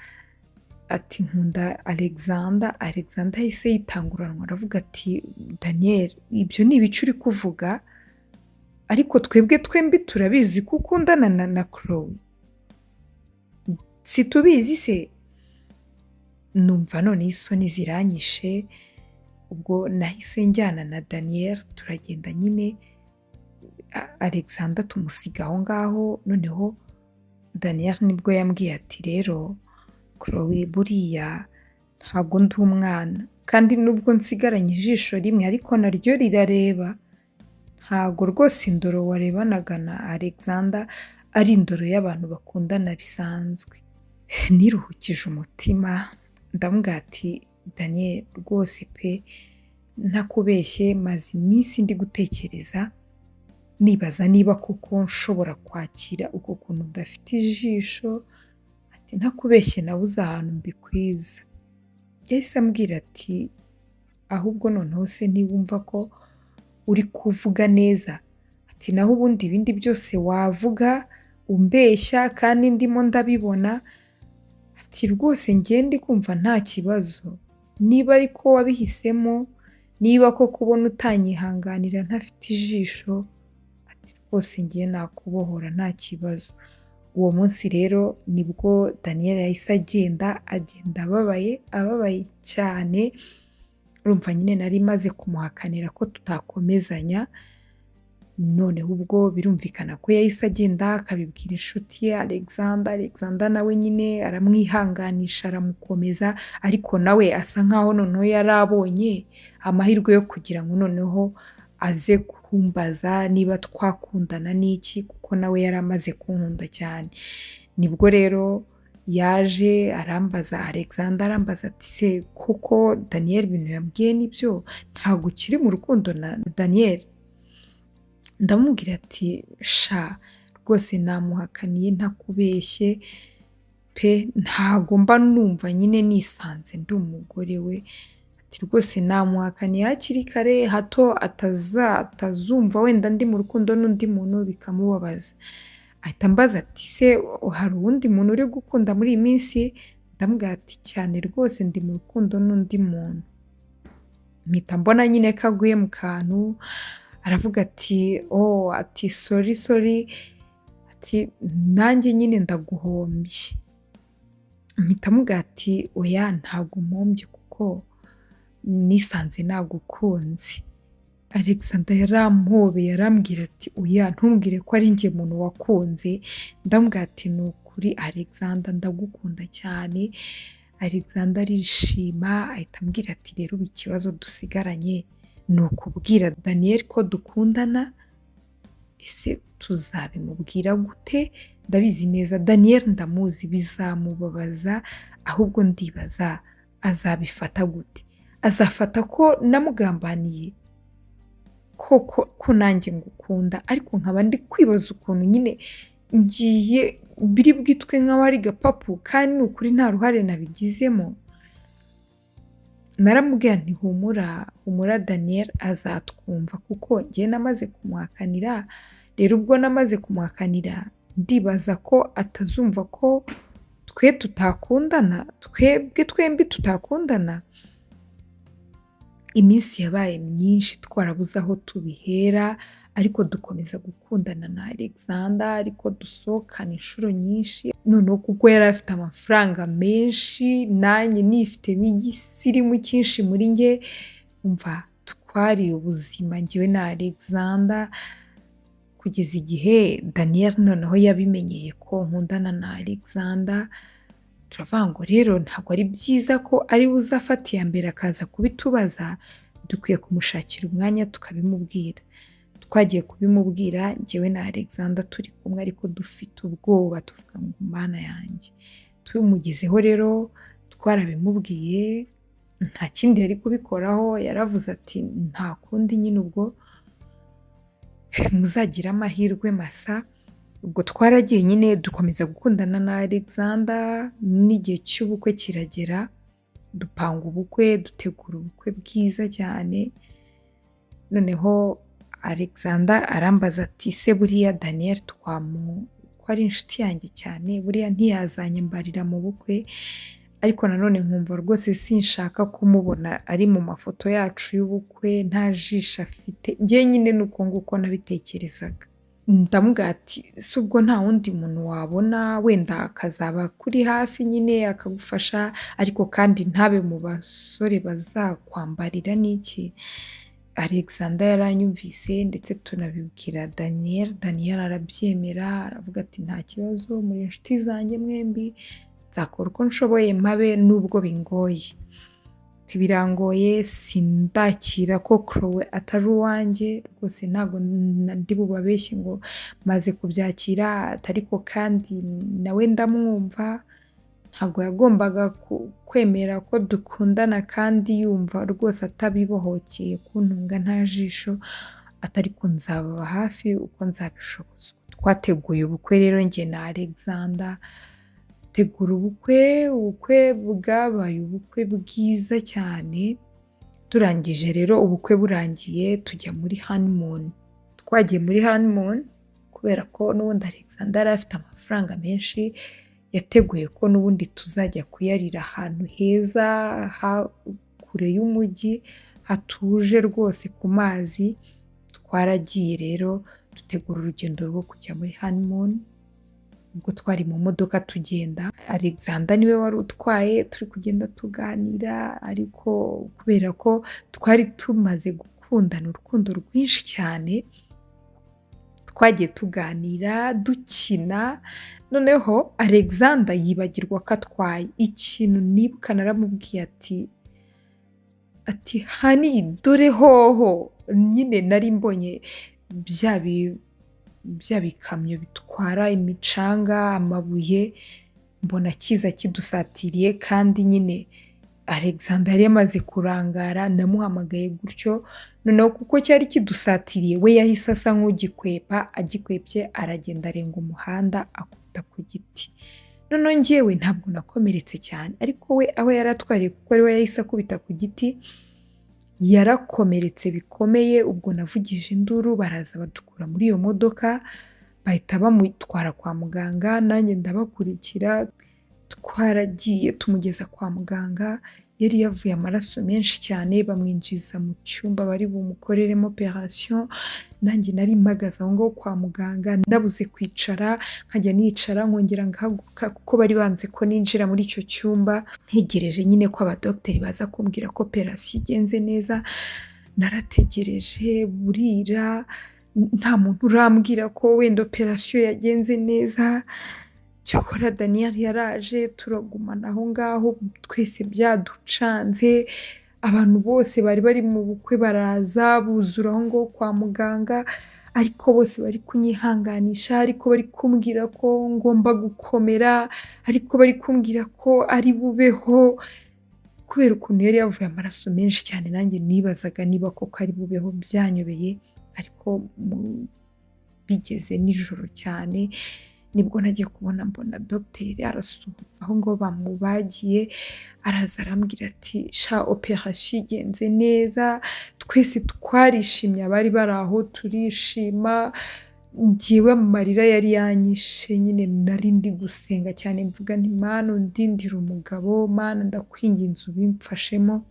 ati nkunda Alexander. Alexander yahise yitanguranwa aravuga ati Daniel ibyo ni ibice uri kuvuga, ariko twebwe twembi turabizi ko ukundana na Chloe, si tubizi se? Numva none isoni ziranyishe. Ubwo nahise njyana na Daniel, turagenda nyine Alexander tumusiga aho ngaho. Noneho Daniel nibwo yambwiye ati rero Chloe buriya ntabwo ndi umwana, kandi nubwo nsigaranye ijisho rimwe ariko naryo rirareba, ntabwo rwose indoro warebanaga na Alexander ari indoro y'abantu bakundana bisanzwe. Niruhukije umutima, ndamubwira ati Daniel rwose pe ntakubeshye maze iminsi ndi gutekereza, nibaza niba koko nshobora kwakira uko kuntu udafite ijisho, ati ntakubeshye nabuze ahantu mbikwiza. Yahise ambwira ati ahubwo noneho se ntiwumva ko uri kuvuga neza, ati naho ubundi ibindi byose wavuga umbeshya kandi ndimo ndabibona, ati rwose njye ndi kumva nta kibazo, niba ariko wabihisemo, niba ko kubona utanyihanganira ntafite ijisho, ati rwose njye nakubohora nta kibazo. Uwo munsi rero nibwo Daniel yahise agenda ababaye cyane. Urumva nyine nari maze kumuhakanira ko tutakomezanya, noneho ubwo birumvikana ko yahise agenda akabibwira inshuti ye Alexander nawe nyine aramwihanganisha aramukomeza, ariko nawe asa nkaho noneho yari abonye amahirwe yo kugira ngo noneho aze kumbaza niba twakundana n'iki, kuko nawe yari amaze kunkunda cyane. Nibwo rero yaje arambaza, Alexander arambaza ati se koko Daniel ibintu yambwiye nibyo, ntabwo ukiri mu rukundo na Daniel? Ndamubwira ati sha rwose namuhakaniye ntakubeshye pe, ntago mba numva nyine nisanze ndi umugore we, ati rwose namuhakaniye hakiri kare hato atazumva wenda ndi mu rukundo n'undi muntu bikamubabaza. Ahita ambaza ati se hari uwundi muntu uri gukunda muri iyi minsi? Ndamubwira ati cyane rwose ndi mu rukundo n'undi muntu. Mpita mbona nyine ko aguye mu kantu, aravuga ati ati sorry ati nanjye nyine ndaguhombye. Mpita mubwira ati oya ntabwo umpombye kuko nisanze nagukunze. Alexander yarampobeye arambwira ati oya ntumbwire ko ari njye muntu wakunze. Ndamubwira ati ni ukuri Alexander ndagukunda cyane. Alexander arishima ahita ambwira ati rero ubu ikibazo dusigaranye ni ukubwira Daniel ko dukundana, ese tuzabimubwira gute? Ndabizi neza Daniel ndamuzi bizamubabaza, ahubwo ndibaza azabifata gute? Azafata ko namugambaniye ko nanjye ngukunda, ariko nkaba ndi kwibaza ukuntu nyine ngiye biri bwitwe nk'aho ari gapapu kandi ni ukuri nta ruhare nabigizemo. Naramubwiye nti humura Daniel azatwumva kuko njye namaze kumuhakanira. Rero ubwo namaze kumuhakanira ndibaza ko atazumva ko twe tutakundana, twebwe twembi tutakundana. Iminsi yabaye myinshi twarabuze aho tubihera, ariko dukomeza gukundana na Alexander, ariko dusohokana inshuro nyinshi. Noneho kuko yari afite amafaranga menshi nanjye nifitemo igisirimu cyinshi muri njye, umva twariye ubuzima njyewe na Alexander, kugeza igihe Daniel noneho yabimenyeye ko nkundana na Alexander. Turavuga ngo rero ntabwo ari byiza ko ari we uzafata iya mbere akaza kubitubaza, dukwiye kumushakira umwanya tukabimubwira. Twagiye kubimubwira njyewe na Alexander turi kumwe, ariko dufite ubwoba tuvuga ngo mana yanjye. Tumugezeho rero twarabimubwiye, nta kindi yari kubikoraho, yaravuze ati nta kundi nyine ubwo muzagira amahirwe masa. Ubwo twaragiye nyine dukomeza gukundana na Alexander, n'igihe cy'ubukwe kiragera dupanga ubukwe, dutegura ubukwe bwiza cyane. Noneho Alexander arambaza ati se buriya Daniel ko ari inshuti yanjye cyane, buriya ntiyazanyambarira mu bukwe? Ariko nanone nkumva rwose sinshaka kumubona ari mu mafoto yacu y'ubukwe nta jisho afite. Njye nyine nuko nguko nabitekerezaga. Ndamubwira ati se ubwo nta wundi muntu wabona wenda akazaba kuri hafi nyine akagufasha, ariko kandi ntabe mu basore bazakwambarira n'iki? Alexander yaranyumvise ndetse tunabibwira Daniel arabyemera, aravuga ati nta kibazo muri inshuti zanjye mwembi, nzakora uko nshoboye mpabe nubwo bingoye. Birangoye sindakira ko Chloe atari uwanjye, rwose ntabwo ndi bubabeshye ngo maze kubyakira, ariko kandi nawe ndamwumva. Ntabwo yagombaga kwemera ko dukundana kandi yumva rwose atabibohokeye kuntunga nta jisho, atari ko nzababa hafi uko nzabishobozwa. Twateguye ubukwe rero njye na Alexander, tegura ubukwe bwabaye ubukwe bwiza cyane. Turangije rero ubukwe burangiye tujya muri honeymoon. Twagiye muri honeymoon kubera ko n'ubundi Alexander yari afite amafaranga menshi, yateguye ko n'ubundi tuzajya kuyarira ahantu heza kure y'umujyi hatuje rwose ku mazi. Twaragiye rero dutegura urugendo rwo kujya muri honeymoon. Ubwo twari mu modoka tugenda, Alexander niwe wari utwaye, turi kugenda tuganira, ariko kubera ko twari tumaze gukundana urukundo rwinshi cyane, twagiye tuganira dukina, noneho Alexander yibagirwa ko atwaye, ikintu nibuka naramubwiye ati hani dore hoho, nyine nari mbonye bya bikamyo bitwara imicanga, amabuye, mbona kiza kidusatiriye kandi nyine Alexander yari yamaze kurangara, namuhamagaye gutyo, noneho kuko cyari kidusatiriye we yahise asa nk'ugikwepa, agikwepye aragenda arenga umuhanda akubita ku giti. Noneho njyewe ntabwo nakomeretse cyane, ariko we aho yari atwariye kuko ari we yahise akubita ku giti, yarakomeretse bikomeye. Ubwo navugije induru, baraza badukura muri iyo modoka, bahita bamutwara kwa muganga, nanjye ndabakurikira, twaragiye tumugeza kwa muganga, yari yavuye amaraso menshi cyane, bamwinjiza mu cyumba bari bumukoreremo operation, nanjye nari mpagaze aho ngaho kwa muganga, nabuze kwicara, nkajya nicara nkongera ngahaguruka kuko bari banze ko ninjira muri icyo cyumba, ntegereje nyine ko abadogiteri baza kumbwira ko operation igenze neza. Narategereje burira, nta muntu urambwira ko wenda operation yagenze neza. Cyokora Daniel yaraje, turagumana aho ngaho, twese byaducanze, abantu bose bari bari mu bukwe baraza buzura aho ngaho kwa muganga, ariko bose bari kunyihanganisha, ariko bari kumbwira ko ngomba gukomera, ariko bari kumbwira ko ari bubeho, kubera ukuntu yari yavuye amaraso menshi cyane. Nanjye nibazaga niba koko ari bubeho, byanyobeye. Ariko bigeze nijoro cyane nibwo nagiye kubona mbona dogiteri arasohotse aho ngo bamubagiye, araza arambwira ati sha operation igenze neza, twese twarishimye, abari bari aho turishima, njyewe amarira yari yanyishe, nyine nari ndi gusenga cyane mvuga nti Mana undindira umugabo, Mana ndakwinginze ubimfashemo.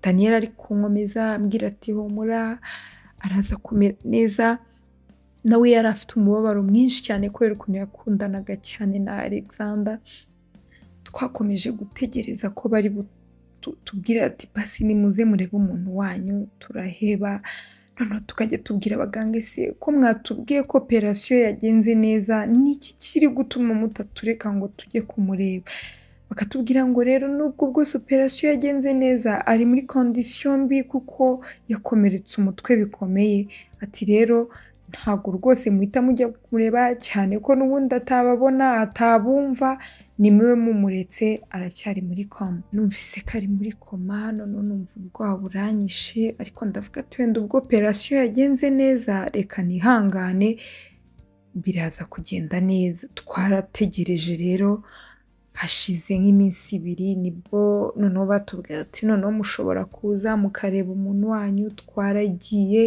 Daniel ari kunkomeza ambwira ati humura araza kumera neza. Nawe yari afite umubabaro mwinshi cyane kubera ukuntu yakundanaga cyane na Alexander. Twakomeje gutegereza ko bari tubwira ati basi nimuze murebe umuntu wanyu, turaheba. Noneho tukajya tubwira abaganga, ese ko mwatubwiye ko operation yagenze neza, niki kiri gutuma mutatureka ngo tujye kumureba? Bakatubwira ngo rero nubwo bwose operation yagenze neza, ari muri condition mbi kuko yakomeretse umutwe bikomeye. Ati rero ntabwo rwose muhita mujya kumureba, cyane ko n'ubundi atababona atabumva, ni mwe mumuretse, aracyari muri koma. Numvise ko ari muri koma, noneho numva ubwoba buranyishe, ariko ndavuga ati wenda ubwo operation yagenze neza, reka nihangane biraza kugenda neza. Twarategereje rero, hashize nk'iminsi 2 nibwo noneho batubwira ati noneho mushobora kuza mukareba umuntu wanyu. Twaragiye,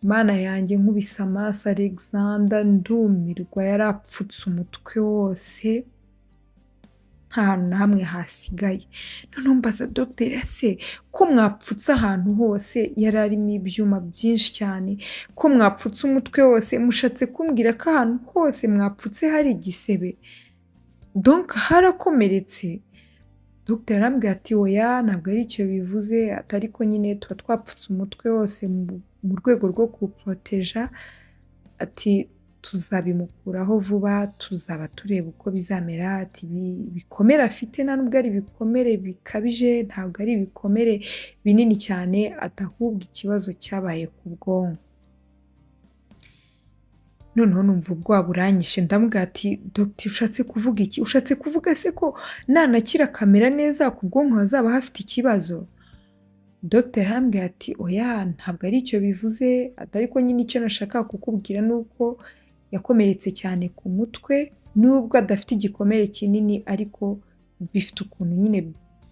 Mana yanjye nkubise amaso Alexander ndumirwa, yarapfutse umutwe wose, nta hantu na hamwe hasigaye. Noneho mbaza dogiteri, ese ko mwapfutse ahantu hose, yari arimo ibyuma byinshi cyane, ko mwapfutse umutwe wose, mushatse kumbwira ko ahantu hose mwapfutse hari igisebe, donc harakomeretse? Dogiteri arambwira ati oya ntabwo ari icyo bivuze, atari ko nyine tuba twapfutse umutwe wose mu rwego rwo kuwuproteja, ati tuzabimukuraho vuba, tuzaba tureba uko bizamera. Ati ibikomere afite nta nubwo ari ibikomere bikabije, ntabwo ari ibikomere binini cyane, atahubwo ikibazo cyabaye ku bwonko. Noneho numva ubwoba buranyishe, ndamubwira ati dogiteri ushatse kuvuga iki? Ushatse kuvuga se ko nanakira kamera neza ku bwonko hazaba hafite ikibazo? Dogiteri arambwira ati oya ntabwo ari icyo bivuze, ariko nyine icyo nashaka kukubwira ni uko yakomeretse cyane ku mutwe, nubwo adafite igikomere kinini, ariko bifite ukuntu nyine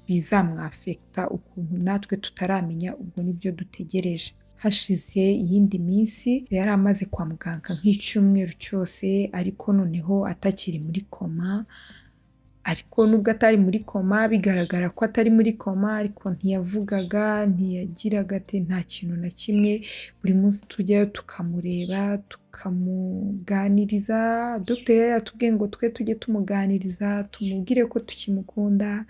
bizamwafekta, ukuntu natwe tutaramenya, ubwo nibyo dutegereje. Hashize iyindi minsi, yari amaze kwa muganga nk'icyumweru cyose, ariko noneho atakiri muri koma. Ariko nubwo atari muri koma, bigaragara ko atari muri koma, ariko ntiyavugaga, ntiyagiraga ate, nta kintu na kimwe. Buri munsi tujyayo tukamureba, tukamuganiriza. Dogiteri yari yatubwiye ngo twe tujye tumuganiriza, tumubwire ko tukimukunda.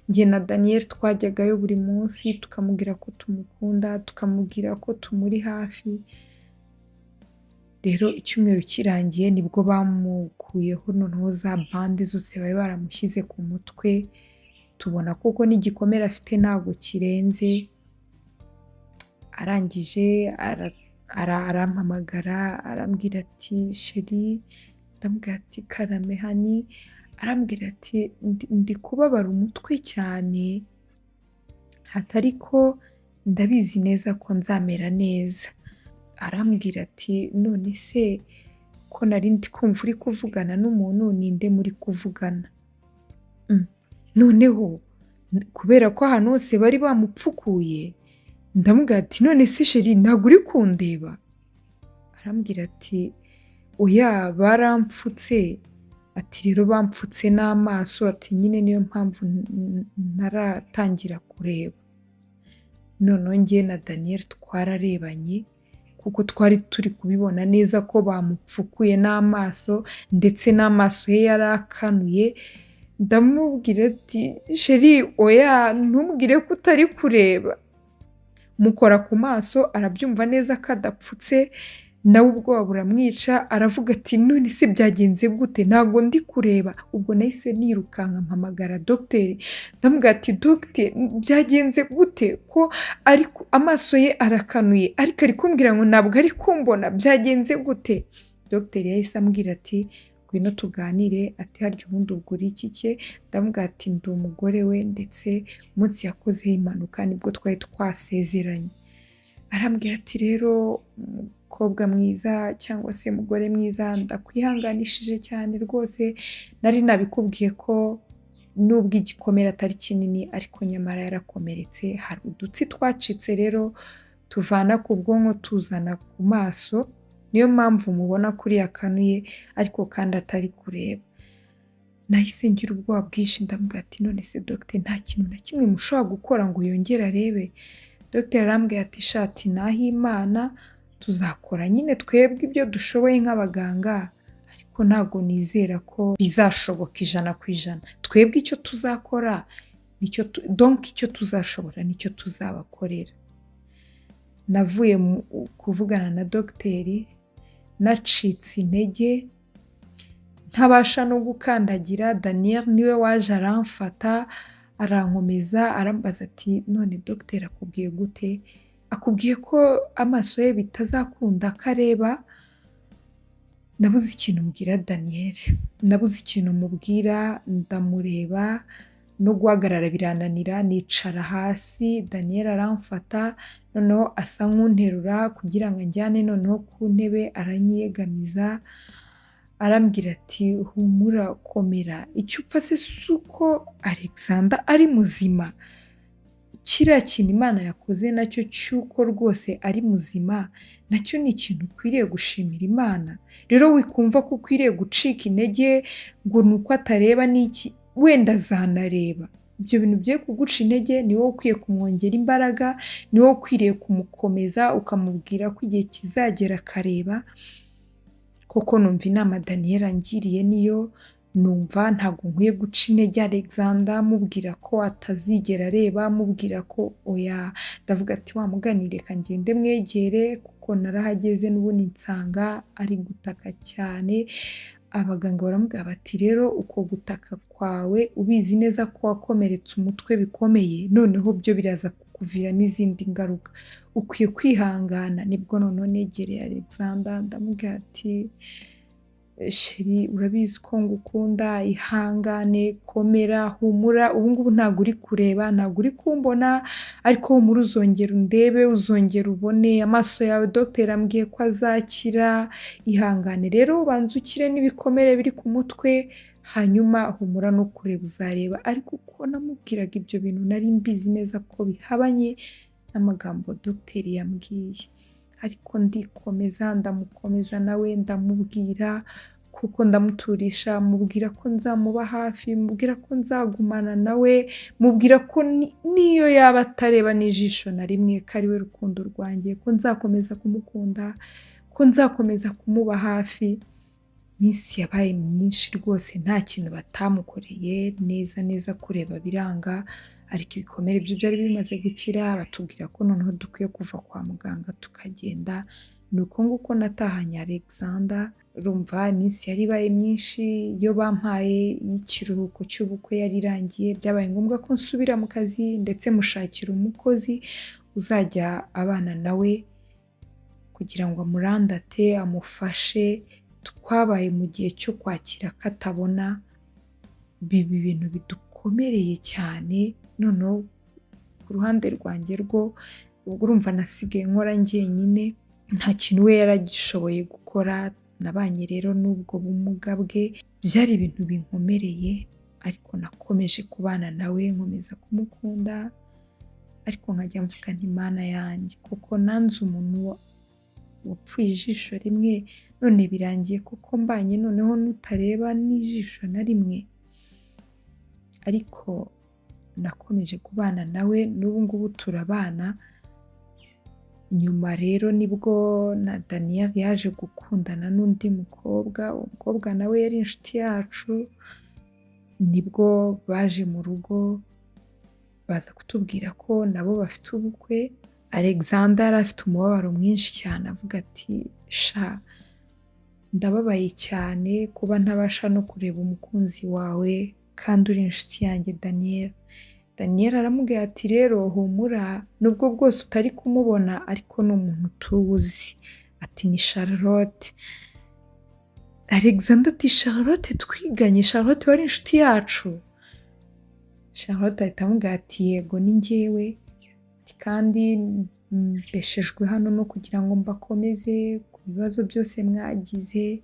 Njye na Daniel twajyagayo buri munsi, tukamubwira ko tumukunda, tukamubwira ko tumuri hafi. rero icyumweru kirangiye nibwo bamukuyeho noneho za bande zose bari baramushyize ku mutwe, tubona koko n'igikomere afite ntabwo kirenze, arangije arampamagara arambwira ati sheri, ndamubwira ati karame hani, arambwira ati ndi kubabara umutwe cyane, ati ariko ndabizi neza ko nzamera neza, arambwira ati none se ko nari ndi kumva uri kuvugana n'umuntu, ninde muri kuvugana? Noneho kubera ko ahantu hose bari bamupfukuye, ndamubwira ati none se sheri ntabwo uri kundeba? Arambwira ati oya barampfutse, ati rero bampfutse n'amaso, ati nyine niyo mpamvu ntaratangira kureba. Noneho njye na Daniel twararebanye kuko twari turi kubibona neza ko bamupfukuye n'amaso ndetse n'amaso ye yari akanuye, ndamubwira ati sheri oya ntumbwire ko utari kureba, mukora ku maso arabyumva neza ko adapfutse, nawe ubwoba buramwica, aravuga ati none se byagenze gute ntabwo ndi kureba? Ubwo nahise nirukanka mpamagara dogiteri, ndamubwira ati dogiteri byagenze gute ko amaso ye arakanuye ariko ari kumbwira ngo ntabwo ari kumbona, byagenze gute? Dogiteri yahise ambwira ati ngwino tuganire, ati harya ubundi ubwo uri iki cye? Ndamubwira ati ndi umugore we, ndetse umunsi yakozeho impanuka nibwo twari twasezeranye. Arambwira ati rero mukobwa mwiza cyangwa se mugore mwiza, ndakwihanganishije cyane rwose, nari nabikubwiye ko nubwo igikomere atari kinini ariko nyamara yarakomeretse, hari udutsi twacitse rero tuvana ku bwonko tuzana ku maso, niyo mpamvu mubona kuri yakanuye ariko kandi atari kureba. Nahise ngira ubwoba bwinshi, ndamubwira ati none se dogiteri nta kintu na kimwe mushobora gukora ngo yongere arebe? Dogiteri arambwira ati shati naho Imana, tuzakora nyine twebwe ibyo dushoboye nk'abaganga, ariko ntabwo nizera ko bizashoboka 100%. Twebwe icyo tuzakora icyo tuzashobora nicyo tuzabakorera. Navuye kuvugana na dogiteri nacitse intege, ntabasha no gukandagira. Daniel niwe waje aramfata arankomeza, arambaza ati none dogiteri akubwiye gute? Akubwiye ko amaso ye bitazakunda ko areba? Nabuze ikintu mbwira Daniel, nabuze ikintu mubwira, ndamureba no guhagarara birananira, nicara hasi, Daniel aramfata noneho asa nk'unterura kugira ngo anjyane noneho ku ntebe, aranyiyegamiza arambwira ati humura komera, icyo upfa se si uko Alexander ari muzima, kiriya kintu Imana yakoze nacyo cy'uko rwose ari muzima, nacyo ni ikintu ukwiriye gushimira Imana. Rero wikumva ko ukwiriye gucika intege ngo ni uko atareba n'iki, wenda azanareba. Ibyo bintu bye kuguca intege, ni wowe ukwiye kumwongera imbaraga, ni wowe ukwiriye kumukomeza ukamubwira ko igihe kizagera akareba. Koko numva inama Daniel angiriye niyo, numva ntabwo nkwiye guca intege Alexander, mubwira ko atazigera areba, mubwira ko oya, ndavuga ati wa mugani reka ngende mwegere kuko narahageze n'ubundi nsanga ari gutaka cyane. Abaganga baramubwira bati rero uko gutaka kwawe ubizi neza ko wakomeretse umutwe bikomeye, noneho byo biraza kukuviramo izindi ngaruka, ukwiye kwihangana. Nibwo noneho negereye Alexander ndamubwira ati sheri urabizi ko ngukunda, ihangane, komera, humura, ubu ngubu ntabwo uri kureba, ntabwo uri kumbona, ariko humura uzongera undebe, uzongera ubone, amaso yawe dogiteri ambwiye ko azakira, ihangane rero ubanza ukire n'ibikomere biri ku mutwe, hanyuma humura no kureba uzareba. Ariko uko namubwiraga ibyo bintu nari mbizi neza ko bihabanye n'amagambo dogiteri yambwiye, ariko ndikomeza ndamukomeza nawe ndamubwira kuko ndamuturisha, mubwira ko nzamuba hafi, mubwira ko nzagumana nawe, mubwira ko niyo yaba atareba n'ijisho na rimwe ko ari we rukundo rwanjye, ko nzakomeza kumukunda, ko nzakomeza kumuba hafi. Iminsi yabaye myinshi rwose nta kintu batamukoreye, neza kureba biranga, ariko ibikomere byo byari bimaze gukira. Batubwira ko noneho dukwiye kuva kwa muganga tukagenda, nuko nguko natahanye Alexander. Urumva iminsi yari ibaye myinshi, iyo bampaye y'ikiruhuko cy'ubukwe yari irangiye, byabaye ngombwa ko nsubira mu kazi ndetse mushakira umukozi uzajya abana nawe kugira ngo amurandate amufashe. Twabaye mu gihe cyo kwakira katabona, biba ibintu bidukomereye cyane. Noneho ku ruhande rwanjye rwo ubwo urumva nasigaye nkora njyenyine, nta kintu we yaragishoboye gukora. Nabanye rero n'ubwo bumuga bwe, byari ibintu binkomereye, ariko nakomeje kubana nawe nkomeza kumukunda. Ariko nkajya mvuga nti Mana yanjye, kuko nanze umuntu wapfuye ijisho rimwe, none birangiye kuko mbanye noneho nutareba n'ijisho na rimwe. Ariko nakomeje kubana nawe, n'ubu ngubu turabana. Nyuma rero nibwo na Daniel yaje gukundana n'undi mukobwa, umukobwa nawe yari inshuti yacu. Nibwo baje mu rugo baza kutubwira ko nabo bafite ubukwe. Alexander afite umubabaro mwinshi cyane, avuga ati sha, ndababaye cyane kuba ntabasha no kureba umukunzi wawe kandi uri inshuti yanjye Daniel. Daniel aramubwira ati rero humura, nubwo bwose utari kumubona ariko ni umuntu tuzi. Ati ni Charlotte. Alexander ati Charlotte twiganye, Charlotte wari inshuti yacu. Charlotte ahita amubwira ati yego ni njyewe, kandi mbeshejwe hano no kugira ngo mbakomeze ku bibazo byose mwagize.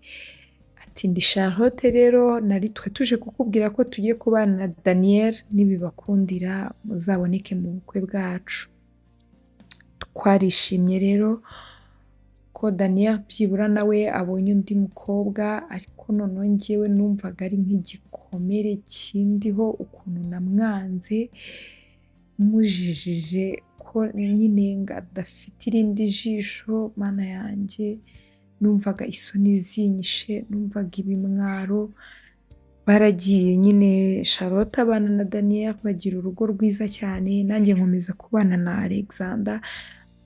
Ati ndi Charlotte rero, nari tuje kukubwira ko tugiye kubana na Daniel, nibibakundira muzaboneke mu bukwe bwacu. Twarishimye rero ko Daniel byibura nawe abonye undi mukobwa, ariko noneho njyewe numvaga ari nk'igikomere kindiho, ukuntu namwanze mujijije ko nyine ngadafite irindi jisho. Mana yanjye, numvaga isoni zinyishe, numvaga ibimwaro. Baragiye nyine, Charlotte abana na Daniel bagira urugo rwiza cyane, nanjye nkomeza kubana na Alexander.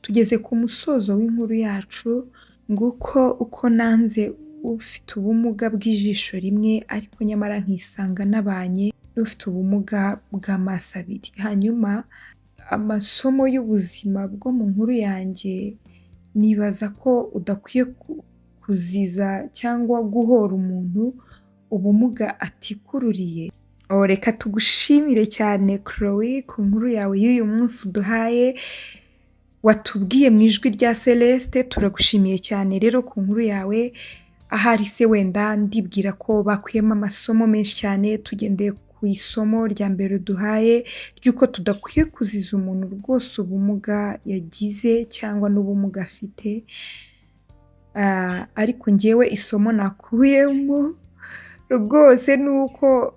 Tugeze ku musozo w'inkuru yacu, nguko uko nanze ufite ubumuga bw'ijisho rimwe, ariko nyamara nkisanga nabanye n'ufite ubumuga bw'amaso abiri. Hanyuma amasomo y'ubuzima bwo mu nkuru yanjye, nibaza ko udakwiye kuziza cyangwa guhora umuntu ubumuga atikururiye. Reka tugushimire cyane Chloe ku nkuru yawe y'uyu munsi uduhaye, watubwiye mu ijwi rya Celeste. Turagushimiye cyane rero ku nkuru yawe. Ahari se wenda ndibwira ko bakuyemo amasomo menshi cyane, tugendeye ku isomo rya mbere uduhaye ry'uko tudakwiye kuziza umuntu rwose ubumuga yagize cyangwa n'ubumuga afite. Ariko njyewe isomo nakuyemo rwose ni uko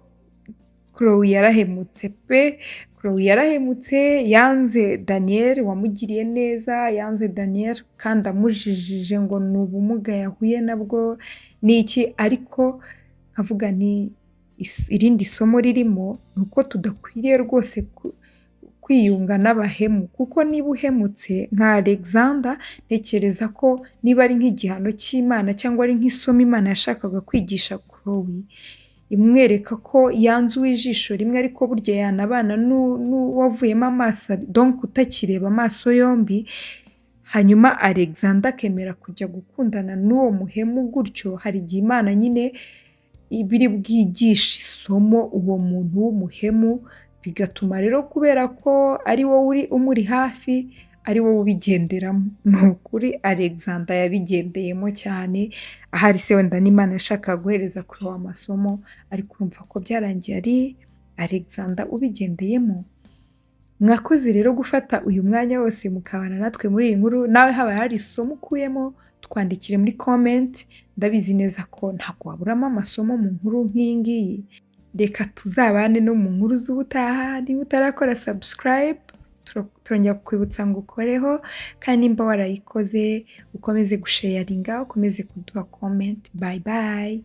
Chloe yarahemutse pe. Chloe yarahemutse, yanze Daniel wamugiriye neza, yanze Daniel kandi amujijije ngo ni ubumuga yahuye nabwo n'iki. Ariko nkavuga ni irindi somo ririmo ni uko tudakwiriye rwose kwiyunga n'abahemu, kuko niba uhemutse nka Alexander, ntekereza ko niba ari nk'igihano cy'Imana cyangwa ari nk'isomo Imana yashakaga kwigisha Chloe, imwereka ko yanze uw'ijisho rimwe ariko burya yanabana n'uwavuyemo amaso, donc utakireba amaso yombi. Hanyuma Alexander akemera kujya gukundana n'uwo muhemu gutyo. Hari igihe Imana nyine biri bwigisha isomo uwo muntu w'umuhemu, bigatuma rero kubera ko ari wowe umuri hafi, ari wowe ubigenderamo. Ni ukuri Alexander yabigendeyemo cyane. Ahari se wenda n'Imana yashakaga guhereza kuri wa masomo, ariko urumva ko byarangiye ari Alexander ubigendeyemo. Mwakoze rero gufata uyu mwanya wose mukabana natwe muri iyi nkuru. Nawe haba hari isomo ukuyemo, twandikire muri comment. Ndabizi neza ko ntabwo waburamo amasomo mu nkuru nk'iyi ngiyi. Reka tuzabane no mu nkuru z'ubutaha. Niba utarakora subscribe, turongera kukwibutsa ngo ukoreho, kandi nimba warayikoze ukomeze gusharinga, ukomeze kuduha comment. Bye bye.